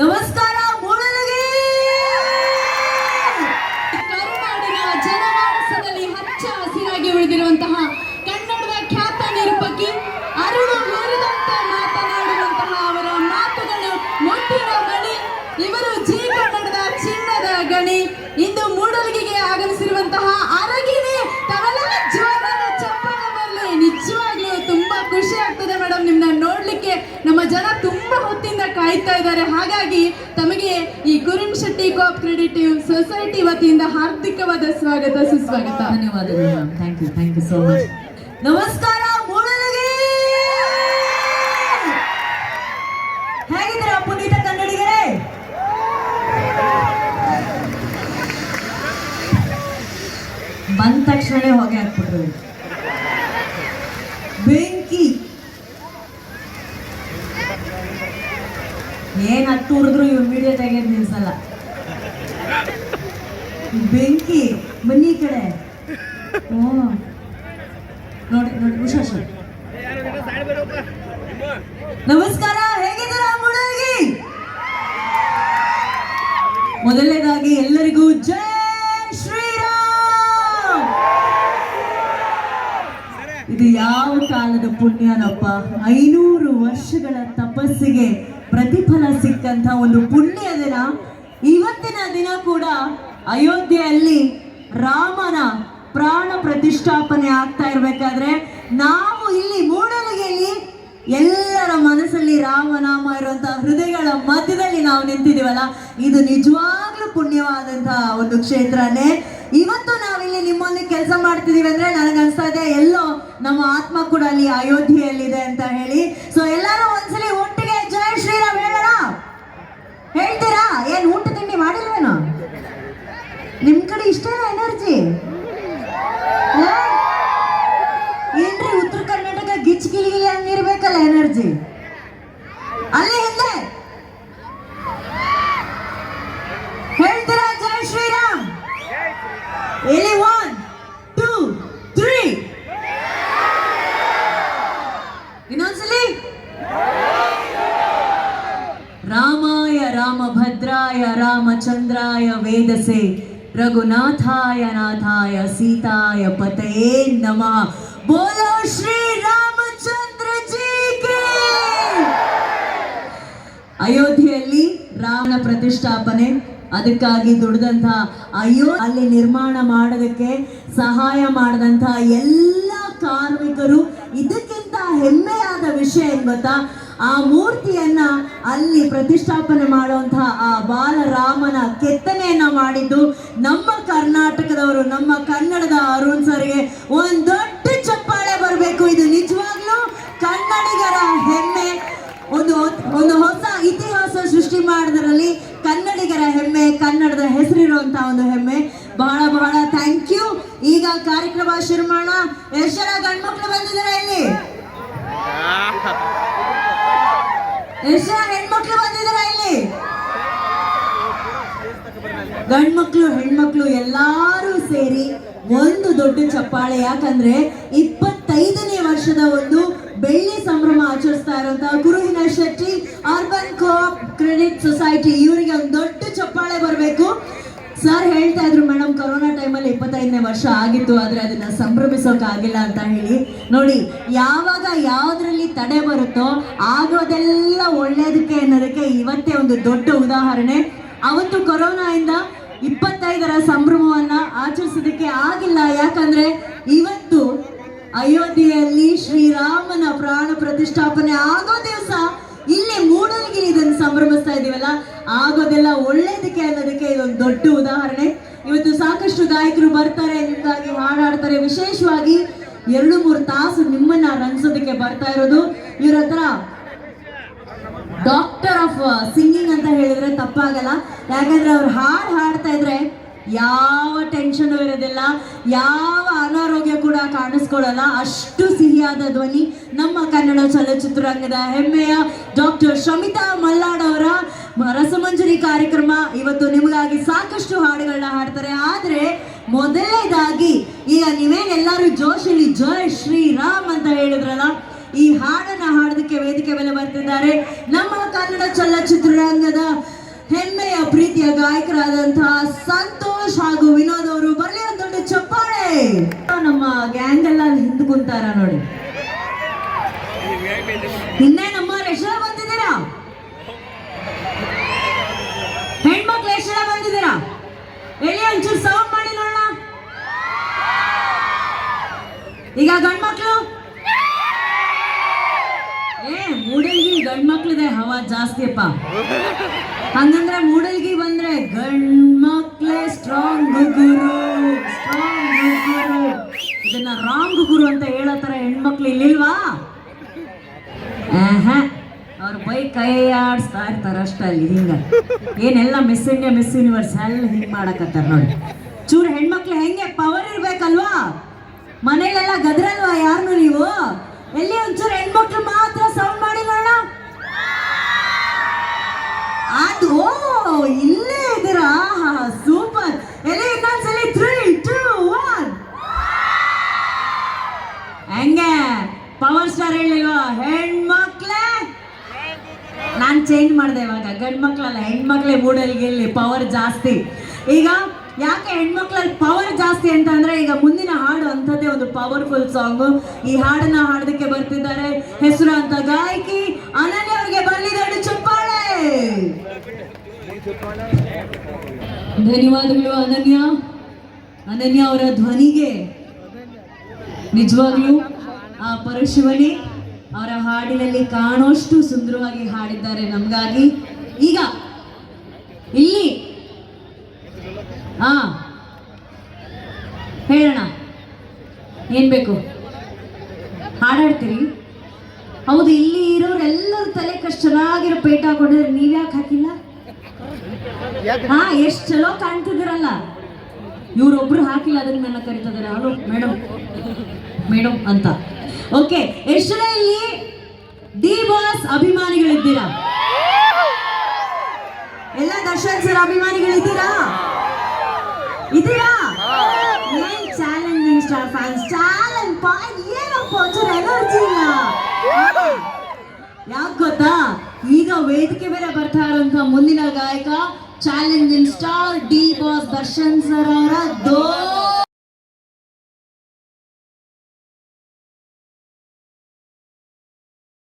ನಮಸ್ಕಾರ ಮೂಡಲಗಿ. ಕರುನಾಡಿನ ಜನಮಾನಸದಲ್ಲಿ ಹಚ್ಚ ಹಸಿರಾಗಿ ಉಳಿದಿರುವಂತಹ ಕನ್ನಡದ ಖ್ಯಾತ ನಿರೂಪಕಿ, ಅರಿವು ಮೀರಿದಂತೆ ಮಾತನಾಡುವಂತಹ ಅವರ ಮಾತುಗಳು ಮುಟ್ಟಿನ ಮಣಿ. ಇವರು ಜಿ ಕನ್ನಡದ ಚಿನ್ನದ ಗಣಿ. ಇಂದು ಮೂಡಲಗಿಗೆ ಆಗಮಿಸಿರುವಂತಹ ಅರಗಿನಿ ತಮಲೆಲ್ಲ ಜೋರಾದ ಚಪ್ಪಾಳೆ ಬರಲಿ. ನಿಜವಾಗ್ಲೂ ತುಂಬಾ ಖುಷಿ ಆಗ್ತದೆ ಮೇಡಮ್, ನಿಮ್ಮನ್ನ ನೋಡ್ಲಿಕ್ಕೆ ನಮ್ಮ ಜನ ತುಂಬಾ ಹೊತ್ತಿಂದ ಕಾಯ್ತಾ ಇದ್ದಾರೆ. ಹಾಗಾಗಿ ತಮಗೆ ಈ ಕುರುನ್ ಶೆಟ್ಟಿ ಕೋಆಪರೇಟಿವ್ ಸೊಸೈಟಿ ವತಿಯಿಂದ ಹಾರ್ದಿಕವಾದ ಸ್ವಾಗತ, ಸುಸ್ವಾಗತ. ಧನ್ಯವಾದಗಳು ma'am. Thank you so much. ನಮಸ್ಕಾರ ಮೂಡಲಗಿ. ಹೇಗಿದ್ದೀರಾ ಪುನೀತ ಕನ್ನಡಿಗರೇ? ಬಂದ ತಕ್ಷಣ ಹೊಗೆ ಹಾಕ್ಬಿಟ್ರು. ಬೆಂಕಿ ಏನ್ ಹತ್ತು ಹುಡುಗರು ಇವ್ರು ವಿಡಿಯೋ ತೆಗೆದು ನಿಲ್ಸಲ್ಲ. ಬೆಂಕಿ. ಬನ್ನಿ ಈ ಕಡೆ. ನೋಡಿ ನೋಡಿ ಹುಷಾರ್. ನಮಸ್ಕಾರ, ಹೇಗಿದ್ದೀರಾ ಮೂಡಲಗಿ? ಮೊದಲನೇದಾಗಿ ಎಲ್ಲರಿಗೂ ಜೈ ಶ್ರೀರಾಮ್. ಇದು ಯಾವ ಕಾಲದ ಪುಣ್ಯನಪ್ಪ. 500 ವರ್ಷಗಳ ತಪಸ್ಸಿಗೆ ಪ್ರತಿಫಲ ಸಿಕ್ಕಂತ ಒಂದು ಪುಣ್ಯ ದಿನ. ಇವತ್ತಿನ ದಿನ ಕೂಡ ಅಯೋಧ್ಯೆಯಲ್ಲಿ ರಾಮನ ಪ್ರಾಣ ಪ್ರತಿಷ್ಠಾಪನೆ ಆಗ್ತಾ ಇರ್ಬೇಕಾದ್ರೆ ನಾವು ಇಲ್ಲಿ ಮೂಡಲಗಿಯಲ್ಲಿ ಎಲ್ಲರ ಮನಸ್ಸಲ್ಲಿ ರಾಮನಾಮ ಇರುವಂತಹ ಹೃದಯಗಳ ಮಧ್ಯದಲ್ಲಿ ನಾವು ನಿಂತಿದ್ದೀವಲ್ಲ, ಇದು ನಿಜವಾಗ್ಲೂ ಪುಣ್ಯವಾದಂತಹ ಒಂದು ಕ್ಷೇತ್ರನೇ. ಇವತ್ತು ನಾವಿಲ್ಲಿ ನಿಮ್ಮಲ್ಲಿ ಕೆಲಸ ಮಾಡ್ತಿದೀವಿ ಅಂದ್ರೆ ನನಗನ್ಸ್ತಾ ಇದೆ ಎಲ್ಲೋ ನಮ್ಮ ಆತ್ಮ ಕೂಡ ಅಲ್ಲಿ ಅಯೋಧ್ಯೆಯಲ್ಲಿದೆ ಅಂತ ಹೇಳಿ. ಸೊ ಎಲ್ಲರೂ ಒಂದ್ಸಲಿ ಒಟ್ಟಿಗೆ ಜೈ ಶ್ರೀರಾಮ್ ಹೇಳೋಣ. ಹೇಳ್ತೀರಾ? ಏನ್ ಊಟ ತಿಂಡಿ ಮಾಡಿಲ್ವೇನೋ? ನಿಮ್ ಕಡೆ ಇಷ್ಟೇನಾ ಎನರ್ಜಿ? ಏನ್ರಿ ಉತ್ತರ ಕರ್ನಾಟಕ ಗಿಚ್ ಗಿಲಿಗಿಲಿ ಹಂಗಿರ್ಬೇಕಲ್ಲ ಎನರ್ಜಿ. ಅಲ್ಲಿ ಹಿಂದೆ ಹೇಳ್ತೀರಾ ಜೈ ಶ್ರೀರಾಮ್? ಇಲ್ಲಿ 1 2 3 ಇನ್ನೊಂದ್ಸಲಿ. ರಾಮಾಯ ರಾಮಭದ್ರಾಯ ರಾಮಚಂದ್ರಾಯ ವೇದಸೆ ರಘುನಾಥಾಯ ನಾಥಾಯ ಸೀತಾಯ ಪತಯೇ ನಮಃ. ಬೋಲೋ ಶ್ರೀ ರಾಮಚಂದ್ರ ಜೀ ಕಿ. ಅಯೋಧ್ಯೆಯಲ್ಲಿ ರಾಮನ ಪ್ರತಿಷ್ಠಾಪನೆ, ಅದಕ್ಕಾಗಿ ದುಡಿದಂತ ಅಲ್ಲಿ ನಿರ್ಮಾಣ ಮಾಡೋದಕ್ಕೆ ಸಹಾಯ ಮಾಡಿದಂತ ಎಲ್ಲ ಕಾರ್ಮಿಕರು. ಇದಕ್ಕಿಂತ ಹೆಮ್ಮೆಯಾದ ವಿಷಯ ಏನ್ ಗೊತ್ತಾ? ಆ ಮೂರ್ತಿಯನ್ನ ಅಲ್ಲಿ ಪ್ರತಿಷ್ಠಾಪನೆ ಮಾಡುವಂತಹ ಆ ಬಾಲರಾಮನ ಕೆತ್ತನೆಯನ್ನ ಮಾಡಿದ್ದು ನಮ್ಮ ಕರ್ನಾಟಕದವರು, ನಮ್ಮ ಕನ್ನಡದ ಅರುಣ್ ಸರ್ಗೆ ಒಂದು ದೊಡ್ಡ ಚಪ್ಪಾಳೆ ಬರಬೇಕು. ಇದು ನಿಜವಾಗ್ಲೂ ಕನ್ನಡಿಗರ ಹೆಮ್ಮೆ. ಒಂದು ಹೊಸ ಇತಿಹಾಸ ಸೃಷ್ಟಿ ಮಾಡೋದ್ರಲ್ಲಿ ಕನ್ನಡಿಗರ ಹೆಮ್ಮೆ, ಕನ್ನಡದ ಹೆಸರಿರುವಂತಹ ಒಂದು ಹೆಮ್ಮೆ. ಬಹಳ ಬಹಳ ಥ್ಯಾಂಕ್ ಯು. ಈಗ ಕಾರ್ಯಕ್ರಮ ಶುರು ಮಾಡೋಣ. ಎಷ್ಟು ಜನ ಗಂಡ್ಮಕ್ಳು ಬಂದಿದ್ದಾರೆ ಇಲ್ಲಿ? ಎಷ್ಟು ಜನ ಹೆಣ್ಮಕ್ಳು ಬಂದಿದ್ದಾರೆ ಇಲ್ಲಿ? ಗಂಡ್ಮಕ್ಳು ಹೆಣ್ಮಕ್ಳು ಎಲ್ಲಾರು ಸೇರಿ ಒಂದು ದೊಡ್ಡ ಚಪ್ಪಾಳೆ. ಯಾಕಂದ್ರೆ 25ನೇ ವರ್ಷದ ಒಂದು ಬೆಳ್ಳಿ ಸಂಭ್ರಮ ಆಚರಿಸ್ತಾ ಇರುವಂತಹ ಕುರುಹಿನ Shetty urban co-op credit society, ಇವರಿಗೆ ಒಂದು ದೊಡ್ಡ ಚಪ್ಪಾಳೆ ಬರಬೇಕು. ಸರ್ ಹೇಳ್ತಾ ಇದ್ರು ಮೇಡಮ್, ಕೊರೋನಾ ಟೈಮಲ್ಲಿ 25ನೇ ವರ್ಷ ಆಗಿತ್ತು, ಆದ್ರೆ ಅದನ್ನ ಸಂಭ್ರಮಿಸೋಕೆ ಆಗಿಲ್ಲ ಅಂತ ಹೇಳಿ. ನೋಡಿ, ಯಾವಾಗ ಯಾವ್ದ್ರಲ್ಲಿ ತಡೆ ಬರುತ್ತೋ ಆಗೋದೆಲ್ಲ ಒಳ್ಳೇದಕ್ಕೆ ಅನ್ನೋದಕ್ಕೆ ಇವತ್ತೇ ಒಂದು ದೊಡ್ಡ ಉದಾಹರಣೆ. ಅವತ್ತು ಕೊರೋನಾದಿಂದ 25ರ ಸಂಭ್ರಮವನ್ನ ಆಚರಿಸೋದಕ್ಕೆ ಆಗಿಲ್ಲ. ಯಾಕಂದ್ರೆ ಇವತ್ತು ಅಯೋಧ್ಯೆಯಲ್ಲಿ ಶ್ರೀರಾಮನ ಪ್ರಾಣ ಪ್ರತಿಷ್ಠಾಪನೆ ಆಗೋ ದಿವಸ ಇಲ್ಲಿ ಮೂಡಲಗಿರಿ ಇದನ್ನು ಸಂಭ್ರಮಿಸ್ತಾ ಇದೀವಲ್ಲ, ಆಗೋದೆಲ್ಲ ಒಳ್ಳೇದಕ್ಕೆ ಅನ್ನೋದಕ್ಕೆ ಇದೊಂದು ದೊಡ್ಡ ಉದಾಹರಣೆ. ಇವತ್ತು ಸಾಕಷ್ಟು ಗಾಯಕರು ಬರ್ತಾರೆ, ನಿಮ್ಗಾಗಿ ಹಾಡಾಡ್ತಾರೆ. ವಿಶೇಷವಾಗಿ 2-3 ತಾಸು ನಿಮ್ಮನ್ನ ರಂಜಿಸೋದಕ್ಕೆ ಬರ್ತಾ ಇರೋದು. ಇವ್ರ ಹತ್ರ ಡಾಕ್ಟರ್ ಆಫ್ ಸಿಂಗಿಂಗ್ ಅಂತ ಹೇಳಿದ್ರೆ ತಪ್ಪಾಗಲ್ಲ. ಯಾಕಂದ್ರೆ ಅವ್ರು ಹಾಡ್ತಾ ಇದ್ರೆ ಯಾವ ಟೆನ್ಷನ್ ಇರೋದಿಲ್ಲ, ಯಾವ ಅನಾರೋಗ್ಯ ಕೂಡ ಕಾಣಿಸ್ಕೊಳ್ಳಲ್ಲ. ಅಷ್ಟು ಸಿಹಿಯಾದ ಧ್ವನಿ. ನಮ್ಮ ಕನ್ನಡ ಚಲನಚಿತ್ರರಂಗದ ಹೆಮ್ಮೆಯ ಡಾಕ್ಟರ್ ಶಮಿತಾ ಮಲ್ಲಾಡ್ ಅವರ ರಸಮಂಜರಿ ಕಾರ್ಯಕ್ರಮ ಇವತ್ತು ನಿಮಗಾಗಿ ಸಾಕಷ್ಟು ಹಾಡುಗಳನ್ನ ಹಾಡ್ತಾರೆ. ಆದ್ರೆ ಮೊದಲನೇದಾಗಿ ಈಗ ನೀವೇನೆಲ್ಲರೂ ಜೋಶಲ್ಲಿ ಜೈ ಶ್ರೀರಾಮ್ ಅಂತ ಹೇಳಿದ್ರಲ್ಲ, ಈ ಹಾಡನ್ನ ಹಾಡೋದಕ್ಕೆ ವೇದಿಕೆ ಮೇಲೆ ಬರ್ತಿದ್ದಾರೆ ನಮ್ಮ ಕನ್ನಡ ಚಲನಚಿತ್ರರಂಗದ ಹೆಮ್ಮೆಯ ಪ್ರೀತಿಯ ಗಾಯಕರಾದಂತಹ ಸಂತೋಷ್ ಹಾಗೂ ವಿನೋದ್ ಅವರು ಬರ್ಲಿ ಒಂದು ದೊಡ್ಡ ಚಪ್ಪಾಳೆ. ನಮ್ಮ ಗ್ಯಾಂಗ್ ಎಲ್ಲ ಹಿಂದ್ ಕುಂತಾರ ನೋಡಿ. ನಿನ್ನೆ ನಮ್ಮವ್ರು ಎಷ್ಟು ಜನ ಬಂದಿದ್ದೀರಾ? ಹೆಣ್ಮಕ್ಳು ಎಷ್ಟು ಜನ ಬಂದಿದ್ದೀರಾ? ಹೇಳಿ ಒಂಚೂರು ಸೌಂಡ್ ಮಾಡಿ ನೋಡೋಣ. ಈಗ ಗಂಡ್ಮಕ್ಳು ಮೂಡಲ್ಗಿ ಗಂಡ್ಮಕ್ಳಿದೆ ಹವಾ ಜಾಸ್ತಿಯಪ್ಪ. ಹಂಗಂದ್ರೆ ಮೂಡಲ್ಗಿ ಬಂದ್ರೆ ಗಂಡ್ಮಕ್ಳೇ ಸ್ಟ್ರಾಂಗ್ ಗುರು, ಸ್ಟ್ರಾಂಗ್ ಗುರು. ಇದನ್ನ ರಾಂಗ್ ಗುರು ಅಂತ ಹೇಳೋ ತರ ಹೆಣ್ಮಕ್ಳು ಇಲ್ಲಿಲ್ವಾ? ಅವ್ರ ಬೈ ಕೈ ಆಡಿಸ್ತಾ ಇರ್ತಾರ ಅಷ್ಟೇ. ಅಲ್ಲಿ ಹಿಂಗ ಏನೆಲ್ಲ ಮಿಸ್ ಇಂಡಿಯಾ ಮಿಸ್ ಯೂನಿವರ್ಸ್ ಎಲ್ಲ ಹಿಂಗ್ ಮಾಡಕತ್ತಾರ ನೋಡಿ. ಚೂರು ಹೆಣ್ಮಕ್ಳು ಹೆಂಗೆ ಪವರ್ ಇರ್ಬೇಕಲ್ವಾ? ಮನೇಲೆಲ್ಲ ಗದ್ರಲ್ವಾ ಯಾರನ್ನು ನೀವು? ಎಲ್ಲಿ ಒಂಚೂರು ಹೆಣ್ಮಕ್ಳು ಮಾತ್ರ ಸೌಂಡ್ ಮಾಡಿ ನೋಡೋಣ. ಅದು ಇಲ್ಲೇ ಇದ್ದೀರಾ? ಸೂಪರ್. ಎಲ್ಲಿ ಇನ್ನೊಂದ್ಸಲಿ 3, 2, 1 ಹೆಂಗೆ ಪವರ್ ಸ್ಟಾರ್ ಹೇಳಿಲ್ವಾ? ಹೆಣ್ಮಕ್ಳೇ ನಾನು ಚೇಂಜ್ ಮಾಡಿದೆ ಇವಾಗ. ಗಂಡು ಮಕ್ಳಲ್ಲ ಹೆಣ್ಮಕ್ಳೇ ಮೂಡಲ್ಗೆ ಇಲ್ಲಿ ಪವರ್ ಜಾಸ್ತಿ. ಈಗ ಯಾಕೆ ಹೆಣ್ಮಕ್ಳಲ್ಲಿ ಪವರ್ ಜಾಸ್ತಿ ಅಂತ ಅಂದ್ರೆ ಈಗ ಮುಂದಿನ ಹಾಡು ಅಂಥದ್ದೇ ಒಂದು ಪವರ್ಫುಲ್ ಸಾಂಗು. ಈ ಹಾಡನ್ನ ಹಾಡೋದಕ್ಕೆ ಬರ್ತಿದ್ದಾರೆ ಹೆಸರು ಅಂತ ಗಾಯಕಿ ಅನನ್ಯ ಅವ್ರಿಗೆ ಬರ್ಲಿ ದೊಡ್ಡ ಚಪ್ಪಾಳೆ. ಧನ್ಯವಾದಗಳು ಅನನ್ಯ. ಅನನ್ಯ ಅವರ ಧ್ವನಿಗೆ ನಿಜವಾಗ್ಲೂ ಆ ಪರಶಿವನಿ ಅವರ ಹಾಡಿನಲ್ಲಿ ಕಾಣೋಷ್ಟು ಸುಂದರವಾಗಿ ಹಾಡಿದ್ದಾರೆ ನಮಗಾಗಿ. ಈಗ ಇಲ್ಲಿ ಹೇಳೋಣ ಏನ್ ಬೇಕು? ಹಾಡಾಡ್ತೀರಿ? ಹೌದು, ಇಲ್ಲಿ ಇರೋರೆಲ್ಲರೂ ತಲೆ ಕಷ್ಟ ಚೆನ್ನಾಗಿರೋ ಪೇಟ ಹಾಕೊಂಡಿದ್ರೆ ನೀವ್ಯಾಕೆ ಹಾಕಿಲ್ಲ? ಎಷ್ಟು ಚಲೋ ಕಾಣ್ತಿದ್ದೀರಲ್ಲ. ಇವ್ರೊಬ್ರು ಹಾಕಿಲ್ಲ, ಅದಕ್ಕೆ ನನ್ನ ಕರಿತಿದ್ದಾರೆ ಹಲೋ ಮೇಡಮ್ ಮೇಡಮ್ ಅಂತ. ಓಕೆ, ಎಷ್ಟು ಜನ ಇಲ್ಲಿ ಡಿ ಬಾಸ್ ಅಭಿಮಾನಿಗಳಿದ್ದೀರಾ? ಎಲ್ಲ ದರ್ಶನ್ ಸರ್ ಅಭಿಮಾನಿಗಳಿದ್ದೀರಾ? ಇದೀರಾ? ಏನ್ ಚಾಲೆಂಜಿಂಗ್ ಸ್ಟಾರ್ ಫ್ಯಾನ್ಸ್ ಚಾಲೆಂಜ್ ಪಾ, ಏನಪ್ಪ ಒಂಚೂರು ಎನರ್ಜಿ ಇಲ್ಲ. ಯಾಕೆ ಗೊತ್ತಾ? ಈಗ ವೇದಿಕೆ ಮೇಲೆ ಬರ್ತಾ ಇರುವಂತ ಮುಂದಿನ ಗಾಯಕ challenging star D boss Darshan sir ಅವರ